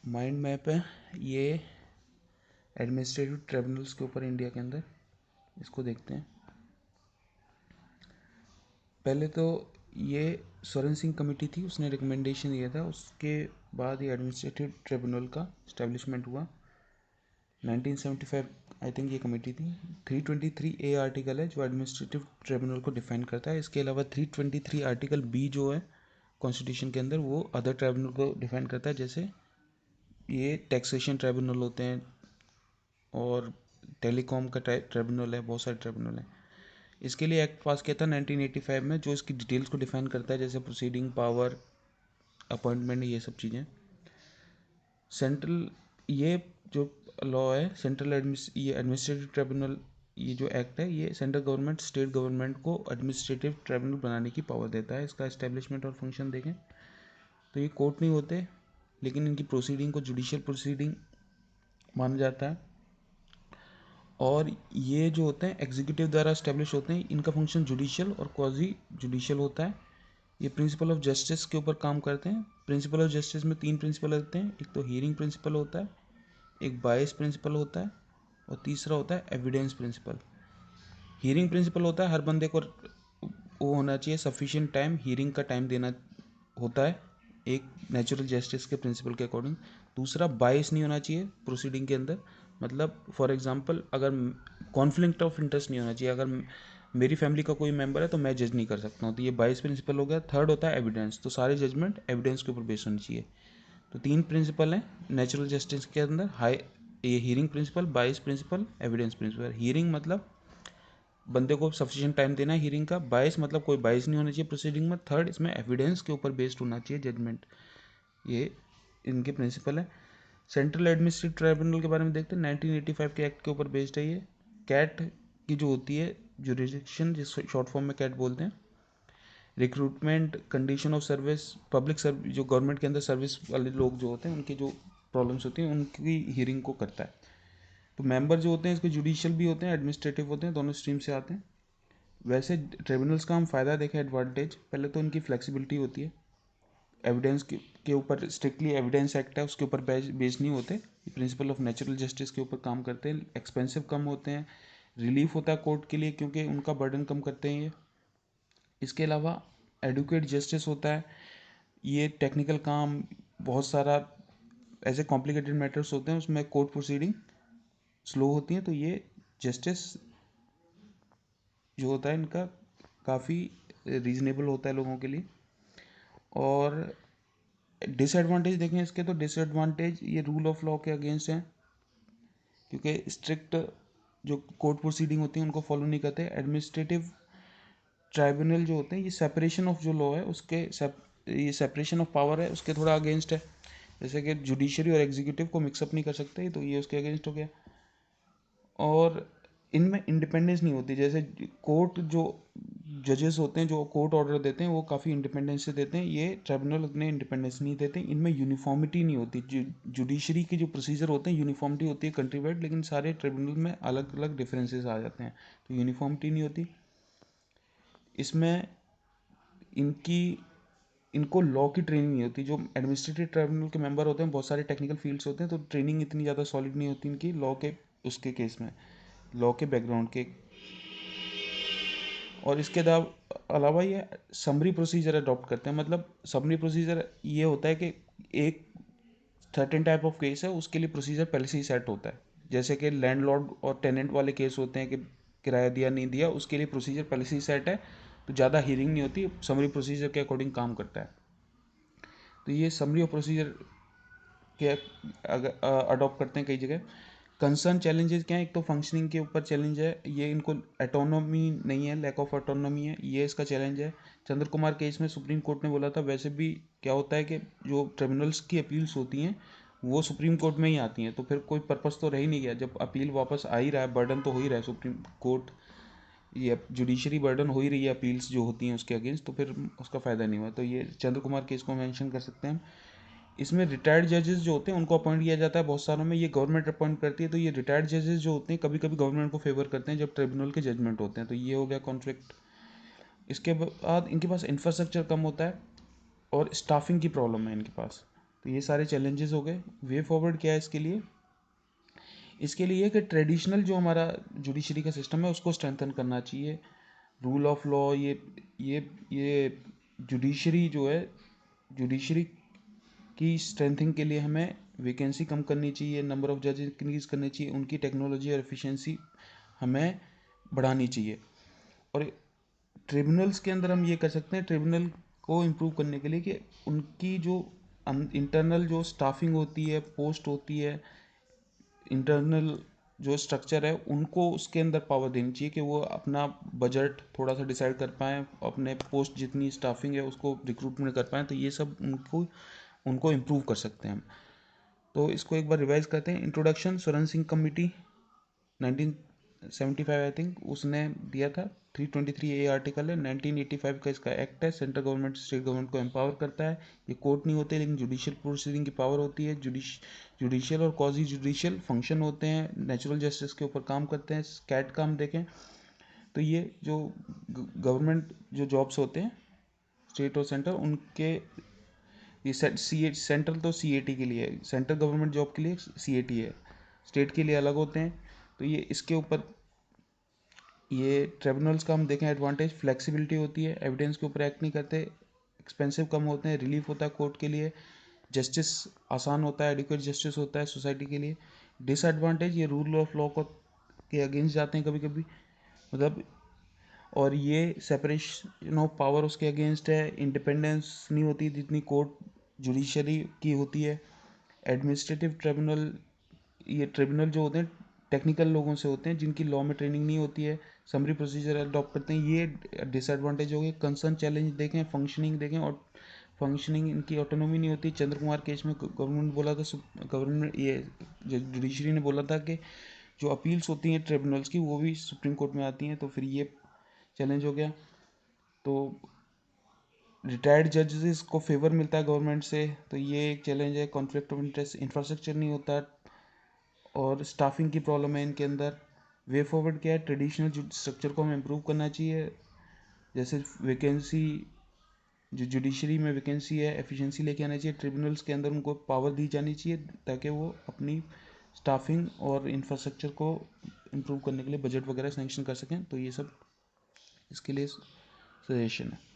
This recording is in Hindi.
माइंड मैप है ये एडमिनिस्ट्रेटिव ट्रिब्यूनल्स के ऊपर इंडिया के अंदर। इसको देखते हैं। पहले तो ये स्वरण सिंह कमेटी थी, उसने रिकमेंडेशन दिया था, उसके बाद ये एडमिनिस्ट्रेटिव ट्रिब्यूनल का इस्टेब्लिशमेंट हुआ 1975। आई थिंक ये कमेटी थी। 323 ए आर्टिकल है जो एडमिनिस्ट्रेटिव ट्रिब्यूनल को डिफाइन करता है। इसके अलावा 323 आर्टिकल बी जो है कॉन्स्टिट्यूशन के अंदर, वो अदर ट्रिब्यूनल को डिफाइन करता है। जैसे ये टैक्सेशन ट्रिब्यूनल होते हैं और टेलीकॉम का ट्रिब्यूनल है, बहुत सारे ट्रिब्यूनल हैं। इसके लिए एक्ट पास किया था 1985 में, जो इसकी डिटेल्स को डिफाइन करता है, जैसे प्रोसीडिंग, पावर, अपॉइंटमेंट, ये सब चीज़ें। सेंट्रल ये जो लॉ है सेंट्रल ये एडमिनिस्ट्रेटिव ट्रिब्यूनल, ये जो एक्ट है ये सेंट्रल गवर्नमेंट स्टेट गवर्नमेंट को एडमिनिस्ट्रेटिव ट्रिब्यूनल बनाने की पावर देता है। इसका एस्टेब्लिशमेंट और फंक्शन देखें तो ये कोर्ट नहीं होते, लेकिन इनकी प्रोसीडिंग को जुडिशियल प्रोसीडिंग माना जाता है। और ये जो होते हैं एग्जीक्यूटिव द्वारा एस्टेब्लिश होते हैं। इनका फंक्शन जुडिशियल और क्वाजी जुडिशियल होता है। ये प्रिंसिपल ऑफ जस्टिस के ऊपर काम करते हैं। प्रिंसिपल ऑफ जस्टिस में 3 प्रिंसिपल होते हैं। एक तो हियरिंग प्रिंसिपल होता है, एक बायस प्रिंसिपल होता है, और तीसरा होता है एविडेंस प्रिंसिपल। हियरिंग प्रिंसिपल होता है हर बंदे को वो होना चाहिए सफिशिएंट टाइम, हियरिंग का टाइम देना होता है एक नेचुरल जस्टिस के प्रिंसिपल के अकॉर्डिंग। दूसरा, बायस नहीं होना चाहिए प्रोसीडिंग के अंदर। मतलब फॉर एग्जांपल अगर कॉन्फ्लिक्ट ऑफ इंटरेस्ट नहीं होना चाहिए, अगर मेरी फैमिली का कोई मेंबर है तो मैं जज नहीं कर सकता हूँ, तो ये बायस प्रिंसिपल हो गया। थर्ड होता है एविडेंस, तो सारे जजमेंट एविडेंस के ऊपर बेस्ड होनी चाहिए। तो 3 प्रिंसिपल हैं नेचुरल जस्टिस के अंदर, हाई ये हियरिंग प्रिंसिपल, बायस प्रिंसिपल, एविडेंस प्रिंसिपल। हियरिंग मतलब बंदे को सफिशिएंट टाइम देना है हियरिंग का। बायस मतलब कोई बायस नहीं होना चाहिए प्रोसीडिंग में। थर्ड, इसमें एविडेंस के ऊपर बेस्ड होना चाहिए जजमेंट। ये इनके प्रिंसिपल है। सेंट्रल एडमिनिस्ट्रेटिव ट्राइब्यूनल के बारे में देखते हैं। 1985 के एक्ट के ऊपर बेस्ड है ये। कैट की जो होती है जुरिडिक्शन, जिस शॉर्ट फॉर्म में कैट बोलते हैं, recruitment, condition of service, public service, जो गवर्नमेंट के अंदर सर्विस वाले लोग जो होते हैं उनकी जो प्रॉब्लम्स होती हैं उनकी हियरिंग को करता है। तो मेंबर जो होते हैं इसके जुडिशियल भी होते हैं, एडमिनिस्ट्रेटिव होते हैं, दोनों स्ट्रीम से आते हैं। वैसे ट्रिब्यूनल्स का हम फ़ायदा देखें, एडवांटेज, पहले तो इनकी फ्लेक्सिबिलिटी होती है। एविडेंस के ऊपर स्ट्रिक्टली एविडेंस एक्ट है उसके ऊपर बेस्ड नहीं होते। प्रिंसिपल ऑफ नेचुरल जस्टिस के ऊपर काम करते हैं। एक्सपेंसिव कम होते हैं। रिलीफ होता है कोर्ट के लिए क्योंकि उनका बर्डन कम करते हैं ये। इसके अलावा एडुकेट जस्टिस होता है। ये टेक्निकल काम बहुत सारा ऐसे कॉम्प्लिकेटेड मैटर्स होते हैं उसमें कोर्ट प्रोसीडिंग स्लो होती हैं, तो ये जस्टिस जो होता है इनका काफ़ी रीजनेबल होता है लोगों के लिए। और डिसएडवांटेज देखें इसके, तो डिसएडवांटेज ये रूल ऑफ लॉ के अगेंस्ट हैं क्योंकि स्ट्रिक्ट जो कोर्ट प्रोसीडिंग होती है उनको फॉलो नहीं करते। एडमिनिस्ट्रेटिव ट्राइब्यूनल जो होते हैं ये सेपरेशन ऑफ जो लॉ है उसके ये सेपरेशन ऑफ पावर है उसके थोड़ा अगेंस्ट है। जैसे कि जुडिशरी और एग्जीक्यूटिव को मिक्सअप नहीं कर सकते, तो ये उसके अगेंस्ट हो गया। और इनमें इंडिपेंडेंस नहीं होती। जैसे कोर्ट जो जजेस होते हैं जो कोर्ट ऑर्डर देते हैं वो काफ़ी इंडिपेंडेंस से देते हैं, ये ट्रिब्यूनल उतने इंडिपेंडेंस नहीं देते। इनमें यूनिफॉर्मिटी नहीं होती। जुडिशरी के जो प्रोसीजर होते हैं यूनिफॉर्मिटी होती है कंट्री वाइड, लेकिन सारे ट्रिब्यूनल में अलग अलग डिफरेंसेस आ जाते हैं, तो यूनिफॉर्मिटी नहीं होती इसमें। इनकी इनको लॉ की ट्रेनिंग नहीं होती। जो एडमिनिस्ट्रेटिव ट्रिब्यूनल के मेंबर होते हैं बहुत सारे टेक्निकल फील्ड्स होते हैं, तो ट्रेनिंग इतनी ज़्यादा सॉलिड नहीं होती इनकी लॉ के उसके केस में, लॉ के बैकग्राउंड के। और इसके अलावा ये समरी प्रोसीजर अडॉप्ट करते हैं। मतलब समरी प्रोसीजर ये होता है कि एक सर्टेन टाइप ऑफ केस है उसके लिए प्रोसीजर पहले से ही सेट होता है। जैसे कि लैंडलॉर्ड और टेनेंट वाले केस होते हैं कि किराया दिया नहीं दिया, उसके लिए प्रोसीजर पहले से ही सेट है, तो ज़्यादा हियरिंग नहीं होती, समरी प्रोसीजर के अकॉर्डिंग काम करता है। तो ये समरी और प्रोसीजर के अडॉप्ट करते हैं कई जगह। कंसर्न चैलेंजेस क्या है, एक तो फंक्शनिंग के ऊपर चैलेंज है, ये इनको एटोनॉमी नहीं है, लैक ऑफ एटोनॉमी है, ये इसका चैलेंज है। चंद्र कुमार केस में सुप्रीम कोर्ट ने बोला था। वैसे भी क्या होता है कि जो ट्रिब्यूनल्स की अपील्स होती हैं वो सुप्रीम कोर्ट में ही आती हैं, तो फिर कोई पर्पस तो रह ही नहीं गया। जब अपील वापस आ ही रहा है, बर्डन तो हो ही रहा है सुप्रीम कोर्ट, ये जुडिशरी बर्डन हो ही रही है अपील्स जो होती हैं उसके अगेंस्ट, तो फिर उसका फ़ायदा नहीं हुआ। तो ये चंद्र कुमार केस को मेंशन कर सकते हैं। इसमें रिटायर्ड जजेस जो होते हैं उनको अपॉइंट किया जाता है बहुत सारों में, ये गवर्नमेंट अपॉइंट करती है। तो ये रिटायर्ड जजेस जो होते हैं कभी कभी गवर्नमेंट को फेवर करते हैं जब ट्रिब्यूनल के जजमेंट होते हैं, तो ये हो गया कॉन्फ्लिक्ट। इसके बाद इनके पास इंफ्रास्ट्रक्चर कम होता है और स्टाफिंग की प्रॉब्लम है इनके पास। तो ये सारे चैलेंजेस हो गए। वे फॉरवर्ड क्या है इसके लिए? इसके लिए कि ट्रेडिशनल जो हमारा जुडिशरी का सिस्टम है उसको स्ट्रेंथन करना चाहिए। रूल ऑफ लॉ, ये जुडिशरी जो है, जुडिशरी की स्ट्रेंथिंग के लिए हमें वैकेंसी कम करनी चाहिए, नंबर ऑफ जजेस इंक्रीज करनी चाहिए, उनकी टेक्नोलॉजी और एफिशिएंसी हमें बढ़ानी चाहिए। और ट्रिब्यूनल्स के अंदर हम ये कर सकते हैं ट्रिब्यूनल को इम्प्रूव करने के लिए कि उनकी जो इंटरनल जो स्टाफिंग होती है, पोस्ट होती है, इंटरनल जो स्ट्रक्चर है, उनको उसके अंदर पावर देनी चाहिए कि वो अपना बजट थोड़ा सा डिसाइड कर पाएँ, अपने पोस्ट जितनी स्टाफिंग है उसको रिक्रूटमेंट कर पाएँ। तो ये सब उनको इम्प्रूव कर सकते हैं हम। तो इसको एक बार रिवाइज करते हैं। Introduction, Swaran Singh committee 1975 I think उसने दिया था। 323 ए आर्टिकल है। 1985 का इसका एक्ट है। सेंट्रल गवर्नमेंट स्टेट गवर्नमेंट को एम्पावर करता है। ये कोर्ट नहीं होते लेकिन जुडिशियल प्रोसीडिंग की पावर होती है। जुडिशियल और क्वाजी जुडिशियल फंक्शन होते हैं, नेचुरल जस्टिस के ऊपर काम करते हैं। कैट का हम देखें तो ये जो गवर्नमेंट जो जॉब्स होते हैं स्टेट और सेंटर, उनके ये सेंट्रल तो सीएटी के लिए है, सेंट्रल गवर्नमेंट जॉब के लिए सीएटी है, स्टेट के लिए अलग होते हैं। तो ये इसके ऊपर ये ट्रिब्यूनल्स का हम देखें एडवांटेज, फ्लेक्सिबिलिटी होती है, एविडेंस के ऊपर एक्ट नहीं करते, एक्सपेंसिव कम होते हैं, रिलीफ होता है कोर्ट के लिए, जस्टिस आसान होता है, एडिक्वेट जस्टिस होता है सोसाइटी के लिए। डिसएडवांटेज, ये रूल ऑफ लॉ को के अगेंस्ट जाते हैं कभी कभी, मतलब, और ये सेपरेशन ऑफ पावर उसके अगेंस्ट है, इंडिपेंडेंस नहीं होती जितनी कोर्ट जुडिशरी की होती है। एडमिनिस्ट्रेटिव ट्रिब्यूनल, ये ट्रिब्यूनल जो होते हैं टेक्निकल लोगों से होते हैं जिनकी लॉ में ट्रेनिंग नहीं होती है, समरी प्रोसीजर अडॉप्ट करते हैं, ये डिसएडवांटेज हो गए। कंसर्न चैलेंज देखें, फंक्शनिंग देखें, और फंक्शनिंग इनकी ऑटोनॉमी नहीं होती। चंद्र कुमार केस में गवर्नमेंट बोला था, गवर्नमेंट ये जुडिशरी ने बोला था कि जो अपील्स होती हैं ट्रिब्यूनल्स की वो भी सुप्रीम कोर्ट में आती हैं, तो फिर ये चैलेंज हो गया। तो रिटायर्ड जजेस को फेवर मिलता है गवर्नमेंट से, तो ये एक चैलेंज है। कॉन्फ्लिक्ट ऑफ इंटरेस्ट, इंफ्रास्ट्रक्चर नहीं होता, और स्टाफिंग की प्रॉब्लम है इनके अंदर। वे फॉरवर्ड क्या है? ट्रेडिशनल स्ट्रक्चर को हमें इम्प्रूव करना चाहिए, जैसे वैकेंसी, जो जुडिशरी में वैकेंसी है, एफिशिएंसी लेके आना चाहिए। ट्रिब्यूनल्स के अंदर उनको पावर दी जानी चाहिए ताकि वो अपनी स्टाफिंग और इंफ्रास्ट्रक्चर को इम्प्रूव करने के लिए बजट वगैरह सेंक्शन कर सकें। तो ये सब इसके लिए सजेशन है।